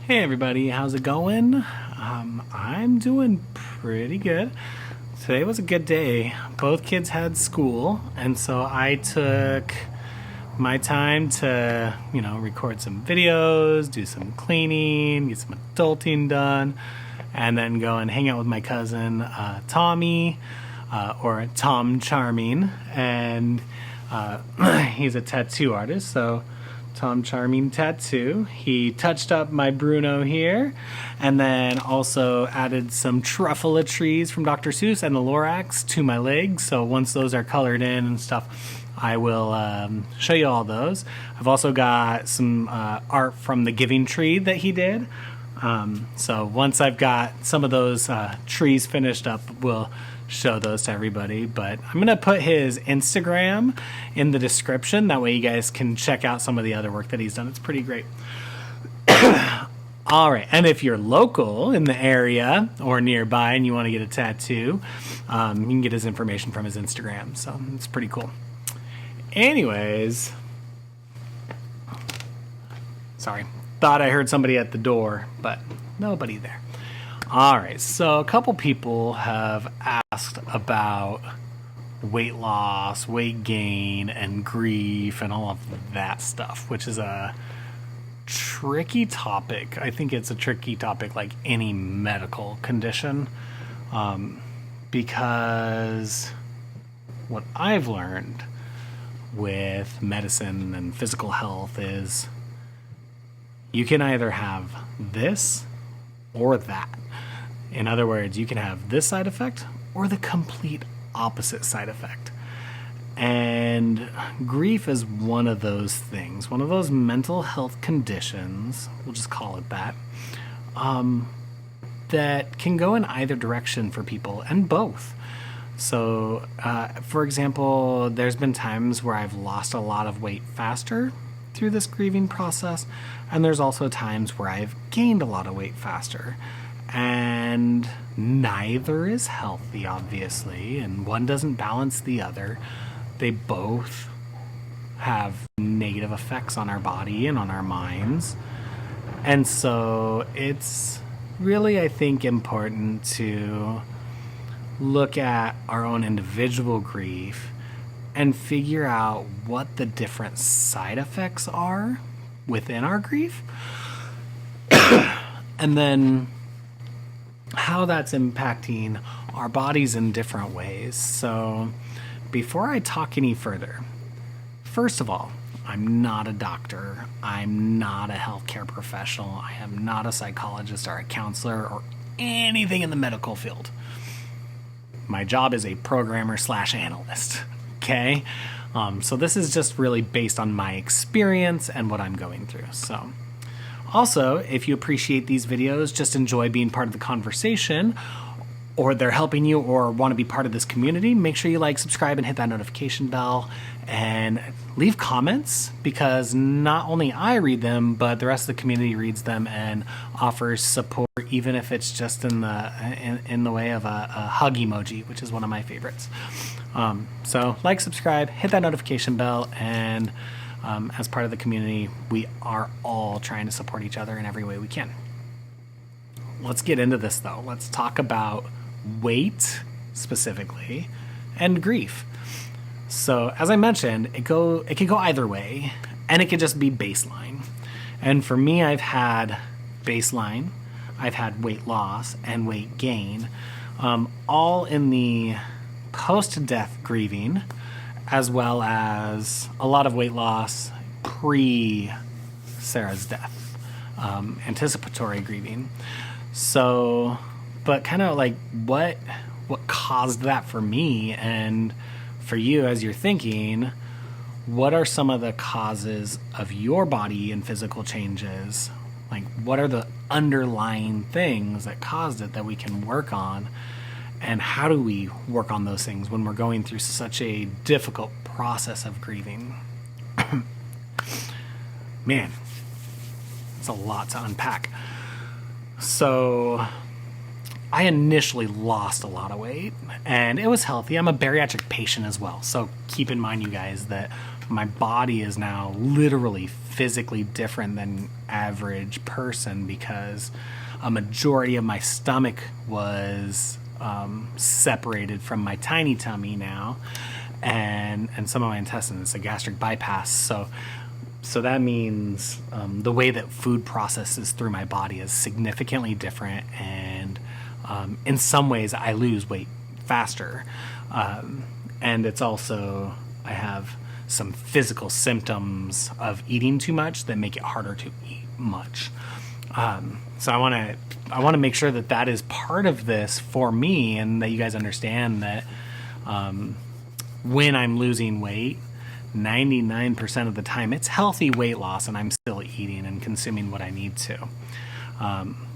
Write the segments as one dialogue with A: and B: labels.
A: Hey everybody, how's it going? I'm doing pretty good. Today was a good day. Both kids had school, and so I took my time to, record some videos, do some cleaning, get some adulting done, and then go and hang out with my cousin Tommy, or Tom Charming, and he's a tattoo artist, so Tom Charming Tattoo. He touched up my Bruno here, and then also added some truffle-a-trees from Dr. Seuss and the Lorax to my legs. So once those are colored in and stuff, I will show you all those. I've also got some art from the giving tree that he did. So once I've got some of those trees finished up, we'll show those to everybody. But I'm gonna put his Instagram in the description, that way you guys can check out some of the other work that he's done. It's pretty great. All right, and if you're local in the area or nearby and you want to get a tattoo, you can get his information from his Instagram, so it's pretty cool. Anyways, sorry, thought I heard somebody at the door, but nobody there. All right, so a couple people have asked about weight loss, weight gain, and grief, and all of that stuff, which is a tricky topic. I think it's a tricky topic like any medical condition, because what I've learned with medicine and physical health is you can either have this or that. In other words, you can have this side effect or the complete opposite side effect. And grief is one of those things, one of those mental health conditions, we'll just call it that, that can go in either direction for people, and both. So, for example, there's been times where I've lost a lot of weight faster through this grieving process, and there's also times where I've gained a lot of weight faster. And neither is healthy, obviously, and one doesn't balance the other. They both have negative effects on our body and on our minds. And so it's really, I think, important to look at our own individual grief and figure out what the different side effects are within our grief. And then how that's impacting our bodies in different ways. So before I talk any further, first of all, I'm not a doctor. I'm not a healthcare professional. I am not a psychologist or a counselor or anything in the medical field. My job is a programmer/analyst, okay? So this is just really based on my experience and what I'm going through. So also, if you appreciate these videos, just enjoy being part of the conversation, or they're helping you or want to be part of this community, make sure you like, subscribe, and hit that notification bell, and leave comments, because not only I read them, but the rest of the community reads them and offers support, even if it's just in the way of a hug emoji, which is one of my favorites. So like, subscribe, hit that notification bell, and as part of the community, we are all trying to support each other in every way we can. Let's get into this, though. Let's talk about weight specifically and grief. So, as I mentioned, it can go either way, and it could just be baseline. And for me, I've had baseline, I've had weight loss and weight gain, all in the post-death grieving, as well as a lot of weight loss pre-Sarah's death, anticipatory grieving. So, but kind of like what caused that for me and for you as you're thinking, what are some of the causes of your body and physical changes? Like, what are the underlying things that caused it that we can work on? And how do we work on those things when we're going through such a difficult process of grieving? Man, it's a lot to unpack. So I initially lost a lot of weight, and it was healthy. I'm a bariatric patient as well, so keep in mind, you guys, that my body is now literally physically different than average person, because a majority of my stomach was separated from my tiny tummy now, and some of my intestines, a gastric bypass. So that means the way that food processes through my body is significantly different, and in some ways I lose weight faster. And it's also, I have some physical symptoms of eating too much that make it harder to eat much. So I want to make sure that that is part of this for me, and that you guys understand that when I'm losing weight, 99% of the time it's healthy weight loss, and I'm still eating and consuming what I need to.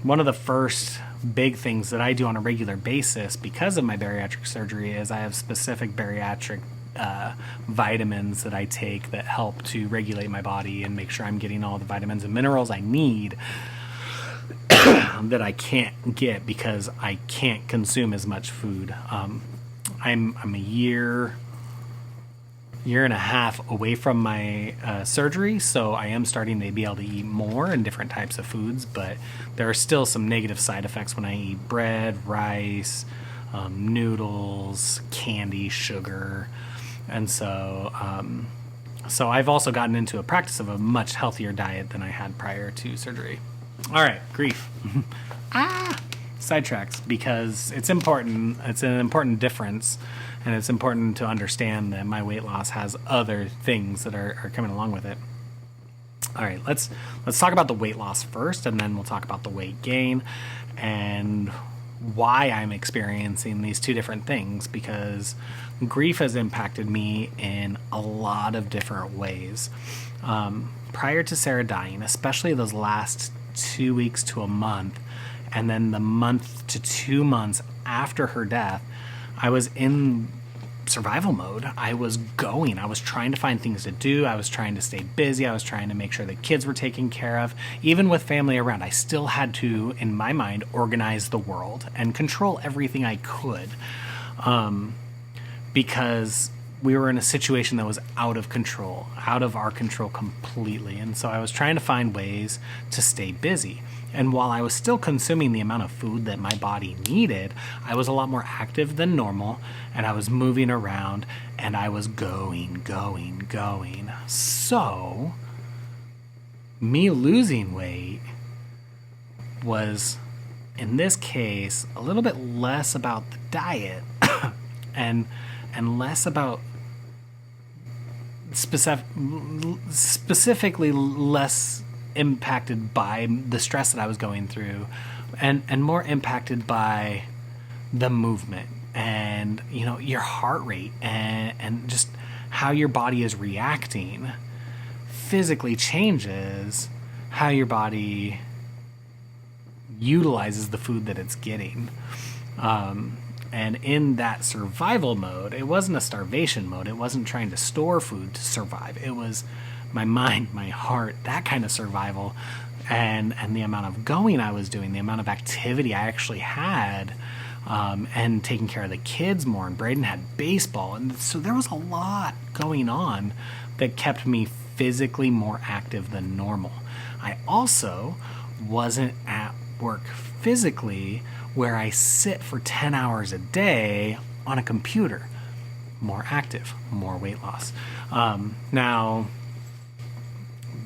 A: One of the first big things that I do on a regular basis because of my bariatric surgery is I have specific bariatric vitamins that I take that help to regulate my body and make sure I'm getting all the vitamins and minerals I need that I can't get because I can't consume as much food. I'm a year and a half away from my surgery, so I am starting to be able to eat more and different types of foods, but there are still some negative side effects when I eat bread, rice, noodles, candy, sugar. And so I've also gotten into a practice of a much healthier diet than I had prior to surgery. All right, grief. Sidetracks, because it's important. It's an important difference, and it's important to understand that my weight loss has other things that are coming along with it. All right, let's talk about the weight loss first, and then we'll talk about the weight gain and why I'm experiencing these two different things, because grief has impacted me in a lot of different ways. Prior to Sarah dying, especially those last 2 weeks to a month, and then the month to 2 months after her death, I was in survival mode. I was trying to find things to do. I was trying to stay busy. I was trying to make sure the kids were taken care of. Even with family around, I still had to, in my mind, organize the world and control everything I could, because we were in a situation that was out of our control completely. And so I was trying to find ways to stay busy. And while I was still consuming the amount of food that my body needed, I was a lot more active than normal, and I was moving around, and I was going. So me losing weight was, in this case, a little bit less about the diet and less about specifically less impacted by the stress that I was going through, and more impacted by the movement and, your heart rate and just how your body is reacting physically changes how your body utilizes the food that it's getting. And in that survival mode, it wasn't a starvation mode. It wasn't trying to store food to survive. It was my mind, my heart, that kind of survival, and the amount of going I was doing, the amount of activity I actually had, and taking care of the kids more. And Braden had baseball, and so there was a lot going on that kept me physically more active than normal. I also wasn't at work physically where I sit for 10 hours a day on a computer. More active, more weight loss. Now,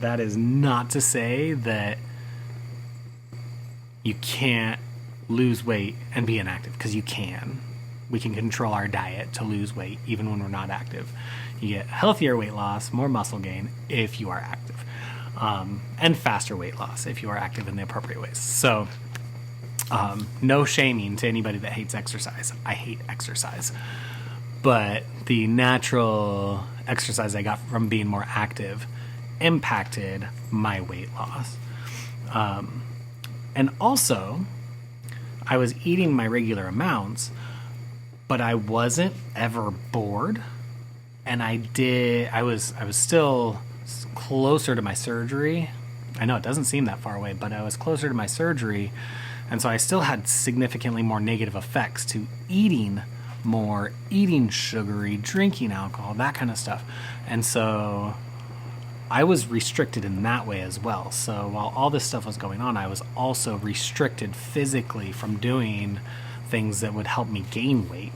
A: that is not to say that you can't lose weight and be inactive, because you can. We can control our diet to lose weight even when we're not active. You get healthier weight loss, more muscle gain if you are active, and faster weight loss if you are active in the appropriate ways. So no shaming to anybody that hates exercise. I hate exercise. But the natural exercise I got from being more active impacted my weight loss. And also, I was eating my regular amounts, but I wasn't ever bored. And I was still closer to my surgery. I know it doesn't seem that far away, but I was closer to my surgery. And so I still had significantly more negative effects to eating more eating sugary, drinking alcohol, that kind of stuff. And so I was restricted in that way as well. So while all this stuff was going on, I was also restricted physically from doing things that would help me gain weight.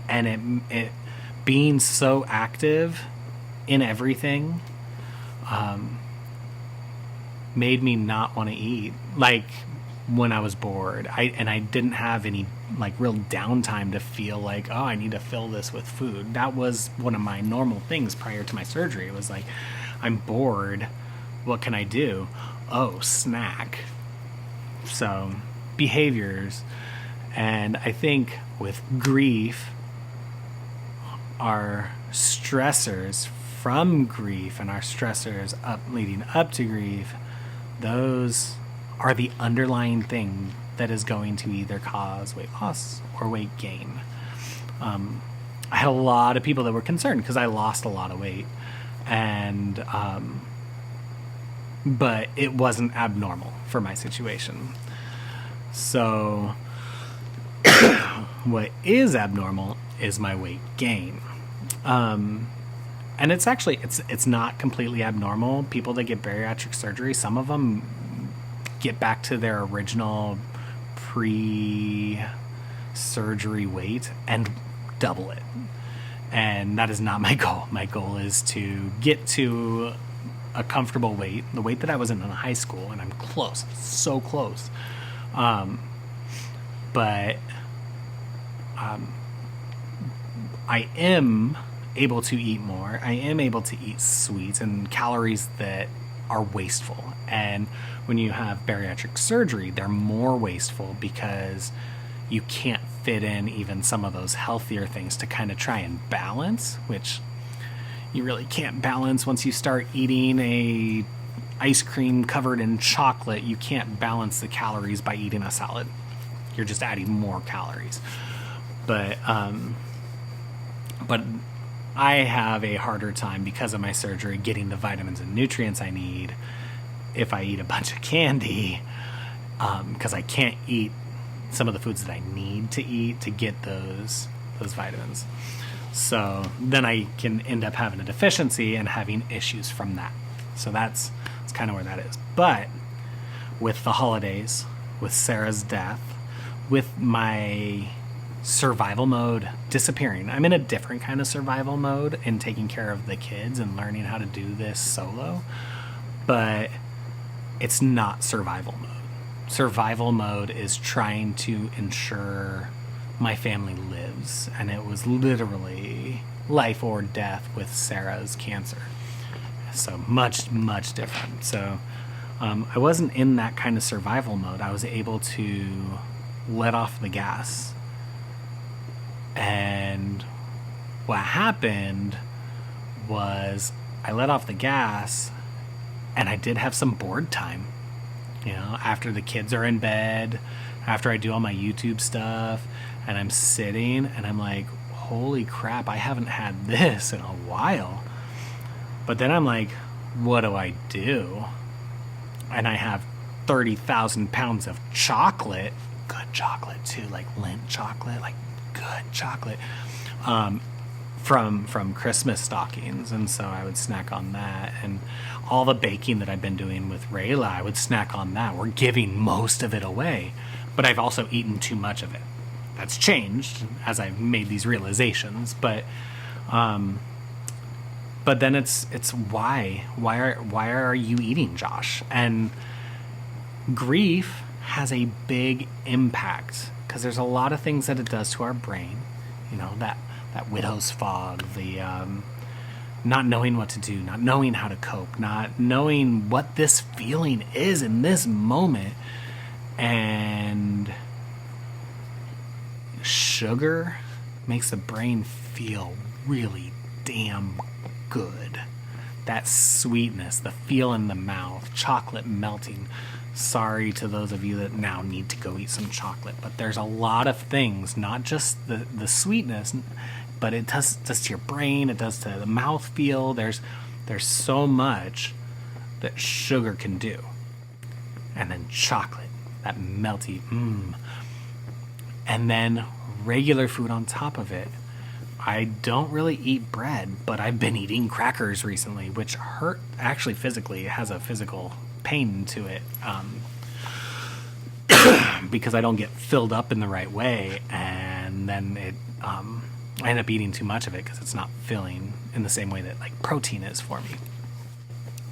A: And it being so active in everything made me not want to eat. Like when I was bored, I didn't have any like real downtime to feel like, oh, I need to fill this with food. That was one of my normal things prior to my surgery. It was like, I'm bored. What can I do? Oh, snack. So behaviors. And I think with grief, our stressors from grief and our stressors leading up to grief, those are the underlying thing that is going to either cause weight loss or weight gain. I had a lot of people that were concerned because I lost a lot of weight, and but it wasn't abnormal for my situation. So what is abnormal is my weight gain. And it's actually, it's not completely abnormal. People that get bariatric surgery, some of them get back to their original pre-surgery weight and double it. And that is not my goal. My goal is to get to a comfortable weight, the weight that I was in high school, and I'm close, so close. But I am able to eat more. I am able to eat sweets and calories that are wasteful. And when you have bariatric surgery, they're more wasteful because you can't fit in even some of those healthier things to kind of try and balance, which you really can't balance once you start eating a ice cream covered in chocolate. You can't balance the calories by eating a salad. You're just adding more calories. But I have a harder time because of my surgery getting the vitamins and nutrients I need if I eat a bunch of candy, because I can't eat some of the foods that I need to eat to get those vitamins. So then I can end up having a deficiency and having issues from that. So that's kind of where that is. But with the holidays, with Sarah's death, with my survival mode disappearing. I'm in a different kind of survival mode in taking care of the kids and learning how to do this solo, but it's not survival mode. Survival mode is trying to ensure my family lives, and it was literally life or death with Sarah's cancer. So much, much different. So I wasn't in that kind of survival mode. I was able to let off the gas. And what happened was I let off the gas, and I did have some board time, after the kids are in bed, after I do all my YouTube stuff, and I'm sitting and I'm like, holy crap, I haven't had this in a while. But then I'm like, what do I do? And I have 30,000 pounds of chocolate, good chocolate too, like Lindt chocolate, like good chocolate, from Christmas stockings. And so I would snack on that, and all the baking that I've been doing with Rayla, I would snack on that. We're giving most of it away, but I've also eaten too much of it. That's changed as I've made these realizations, but then it's why are you eating, Josh? And grief has a big impact because there's a lot of things that it does to our brain. That widow's fog, the not knowing what to do, not knowing how to cope, not knowing what this feeling is in this moment. And sugar makes the brain feel really damn good. That sweetness, the feel in the mouth, chocolate melting. Sorry to those of you that now need to go eat some chocolate, but there's a lot of things, not just the sweetness, but it does to your brain, it does to the mouth feel. There's so much that sugar can do. And then chocolate, that melty, and then regular food on top of it. I don't really eat bread, but I've been eating crackers recently, which hurt actually physically. It has a physical pain to it, because I don't get filled up in the right way, and then I end up eating too much of it because it's not filling in the same way that like protein is for me.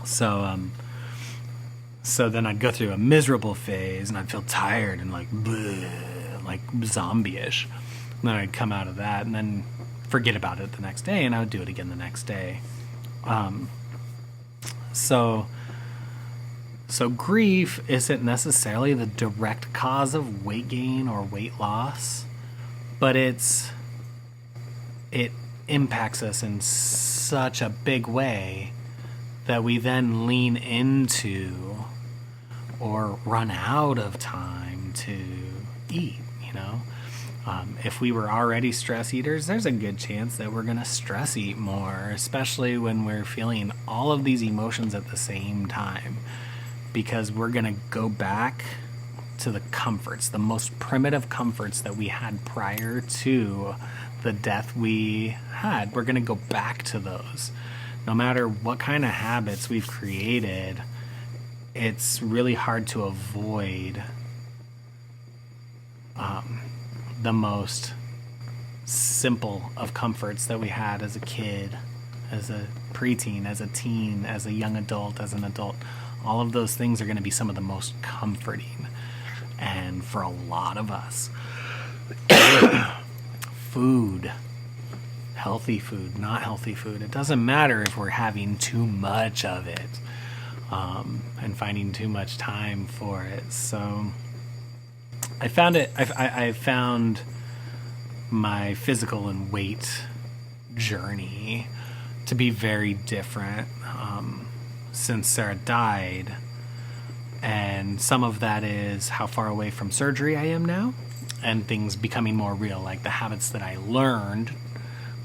A: So then I'd go through a miserable phase, and I'd feel tired and like bleh, like zombie-ish. And then I'd come out of that, and then forget about it the next day, and I would do it again the next day. So grief isn't necessarily the direct cause of weight gain or weight loss, but it impacts us in such a big way that we then lean into or run out of time to eat, you know? If we were already stress eaters, there's a good chance that we're going to stress eat more, especially when we're feeling all of these emotions at the same time, because we're going to go back to the comforts, the most primitive comforts that we had prior to the death we had. We're going to go back to those. No matter what kind of habits we've created, it's really hard to avoid the most simple of comforts that we had as a kid, as a preteen, as a teen, as a young adult, as an adult. All of those things are going to be some of the most comforting. And for a lot of us, food, healthy food, not healthy food, it doesn't matter if we're having too much of it, and finding too much time for it. So I found my physical and weight journey to be very different since Sarah died. And some of that is how far away from surgery I am now, and things becoming more real, like the habits that I learned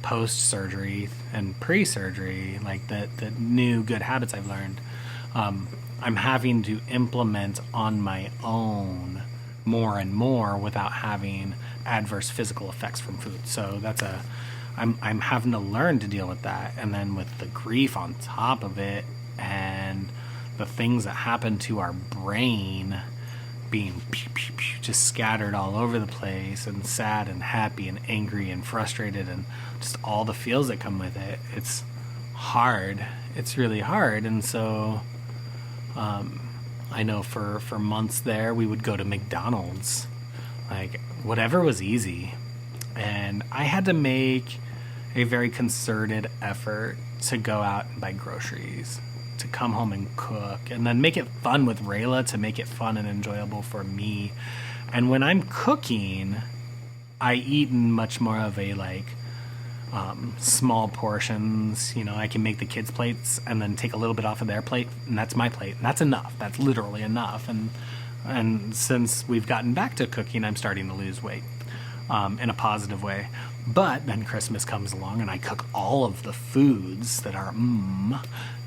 A: post-surgery and pre-surgery, like the new good habits I've learned, I'm having to implement on my own more and more without having adverse physical effects from food. So I'm having to learn to deal with that. And then with the grief on top of it, and the things that happen to our brain being just scattered all over the place, and sad and happy and angry and frustrated, and just all the feels that come with it, it's hard. It's really hard. And so I know for months there, we would go to McDonald's, like whatever was easy. And I had to make a very concerted effort to go out and buy groceries, to come home and cook, and then make it fun with Rayla, to make it fun and enjoyable for me. And when I'm cooking, I eat in much more of a small portions. You know, I can make the kids' plates and then take a little bit off of their plate, and that's my plate, and that's enough. That's literally enough. And since we've gotten back to cooking, I'm starting to lose weight in a positive way. But then Christmas comes along, and I cook all of the foods that are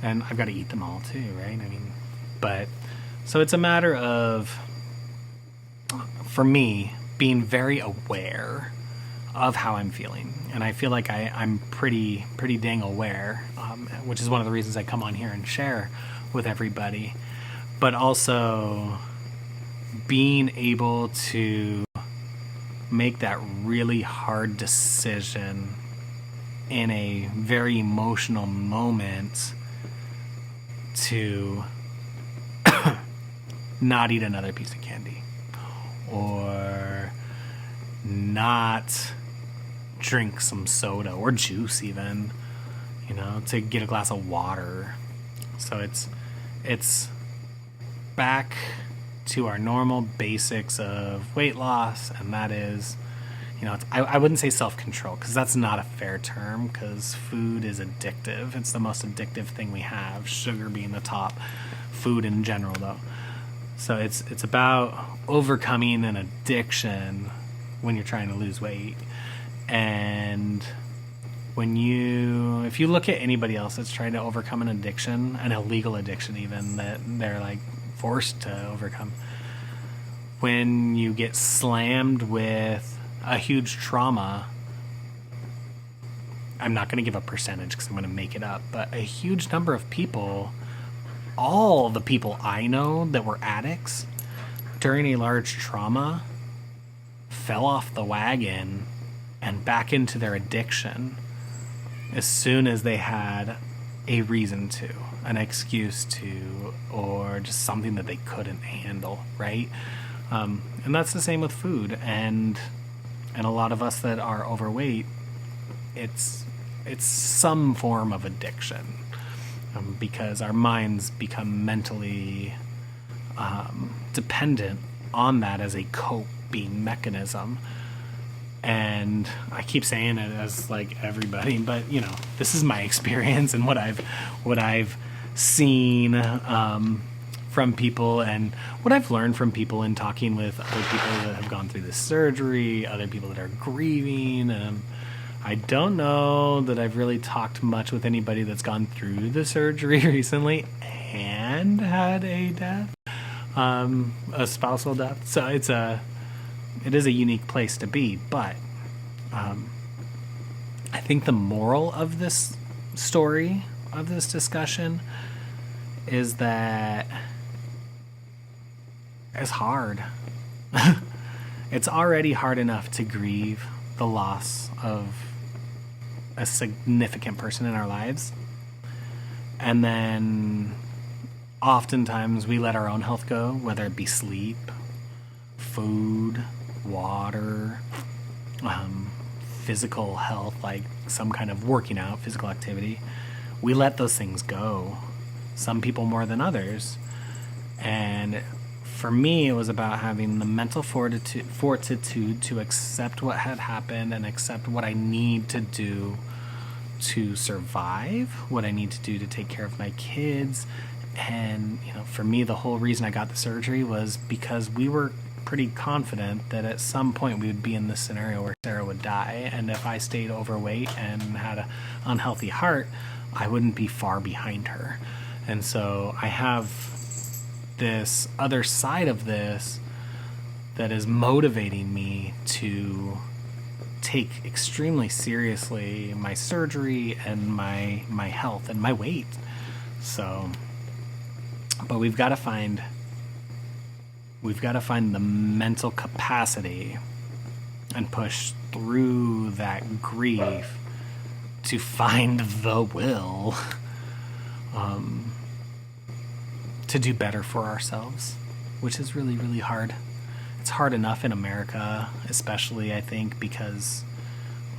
A: and I've got to eat them all too, right? I mean, but so it's a matter of, for me, being very aware of how I'm feeling. And I feel like I'm pretty dang aware, which is one of the reasons I come on here and share with everybody. But also being able to make that really hard decision in a very emotional moment to not eat another piece of candy, or not drink some soda or juice even, you know, to get a glass of water. So it's back to our normal basics of weight loss, and that is, you know, I wouldn't say self-control, because that's not a fair term, because food is addictive. It's the most addictive thing we have, sugar being the top, food in general though. So it's about overcoming an addiction when you're trying to lose weight. And if you look at anybody else that's trying to overcome an addiction, an illegal addiction even, that they're like forced to overcome, when you get slammed with a huge trauma, I'm not going to give a percentage because I'm going to make it up, but a huge number of people, all the people I know that were addicts during a large trauma, fell off the wagon and back into their addiction as soon as they had a reason to, an excuse to, or just something that they couldn't handle, right? And that's the same with food, and a lot of us that are overweight, it's some form of addiction, because our minds become mentally dependent on that as a coping mechanism. And I keep saying it as like everybody, but you know, this is my experience and what I've seen from people, and what I've learned from people in talking with other people that have gone through this surgery, other people that are grieving. I don't know that I've really talked much with anybody that's gone through the surgery recently and had a death, a spousal death. So it is a unique place to be, but I think the moral of this story, of this discussion, is that it's hard. It's already hard enough to grieve the loss of a significant person in our lives, and then oftentimes we let our own health go, whether it be sleep, food, water, physical health, like some kind of working out, physical activity. We let those things go, some people more than others. And for me, it was about having the mental fortitude to accept what had happened and accept what I need to do to survive, what I need to do to take care of my kids. And, you know, for me, the whole reason I got the surgery was because we were pretty confident that at some point we would be in this scenario where Sarah would die. And if I stayed overweight and had an unhealthy heart, I wouldn't be far behind her. And so I have this other side of this that is motivating me to take extremely seriously my surgery and my health and my weight. So, but we've got to find the mental capacity and push through that grief to find the will to do better for ourselves, which is really, really hard. It's hard enough in America, especially, I think, because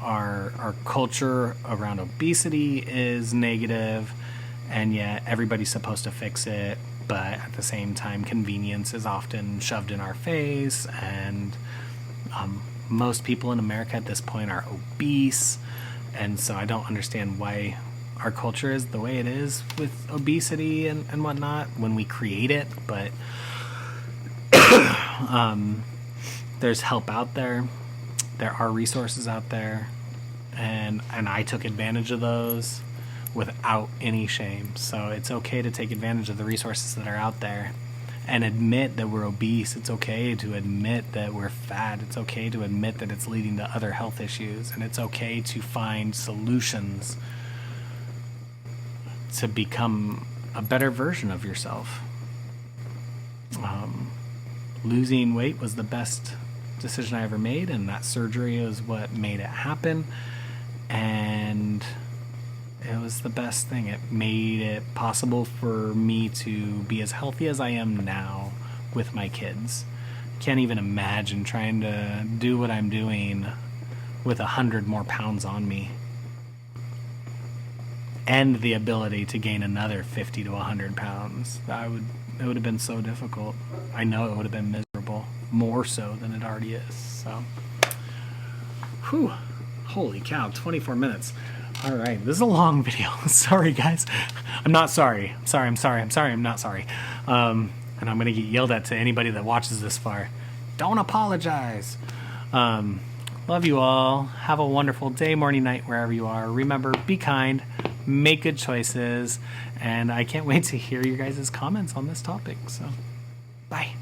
A: our culture around obesity is negative, and yet everybody's supposed to fix it. But at the same time, convenience is often shoved in our face, and most people in America at this point are obese, and so I don't understand why our culture is the way it is with obesity and whatnot when we create it. But there's help out there. There are resources out there, and I took advantage of those without any shame. So it's okay to take advantage of the resources that are out there and admit that we're obese. It's okay to admit that we're fat. It's okay to admit that it's leading to other health issues, and it's okay to find solutions to become a better version of yourself. Losing weight was the best decision I ever made, and that surgery is what made it happen. And it was the best thing. It made it possible for me to be as healthy as I am now with my kids. Can't even imagine trying to do what I'm doing with 100 more pounds on me, and the ability to gain another 50 to 100 pounds. It would have been so difficult. I know it would have been miserable, more so than it already is. So, whew, holy cow, 24 minutes. All right, this is a long video. Sorry, guys. I'm not sorry. I'm not sorry. And I'm going to get yelled at to anybody that watches this far. Don't apologize. Love you all. Have a wonderful day, morning, night, wherever you are. Remember, be kind, make good choices, and I can't wait to hear your guys' comments on this topic. So, bye.